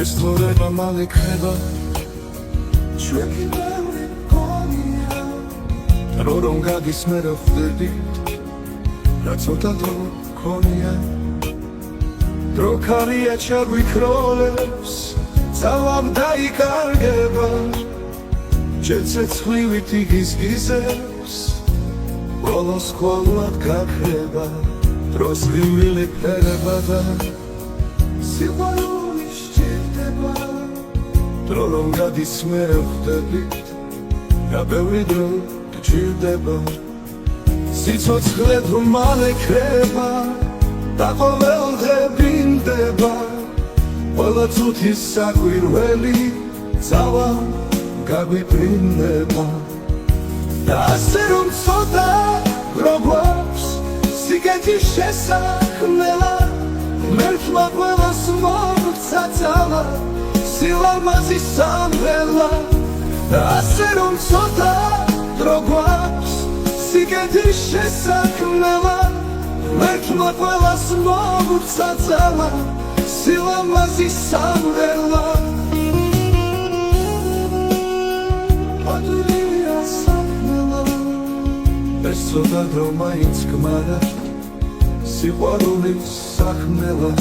ეს თორება მალე ქრება ჩვენი ბევრი მგონია რომ გადის მე რა ხვდები რა ცოტა დრო გქონია დრო ქარია ჩაგვიქროლებს ძალამ დაიკარგება ჩეცეცხლივით იგიზგიზებს ბოლოს ხოლმე გაქრება დროს ვიმილე ფერება და სიყვარული სჭირდება დრო რომ გადის მე რა ხვდებით რა ბევრი დრო გჭირდება სიცოცხლე თუ მალე ქრება და ყოველდღე ბრინდება ყველა წუთის საკვირველი ძალა გაგვიბრინდება და ასე რომ ცოტა გვაქვს სიგეთის შესაქმნელა მერქმა ყველას მოგცა ძალა სილამაზის სამღერლა და ასე რომ ცოტა გვაქვს სიგეთის შესაქმნელა მერქმა ყველას მოგცა ძალა სილამაზის სამღერლა ადვილია საქმნელა ეს ცოტა დრო მაინც გმარა სიყვარულის საქმნელა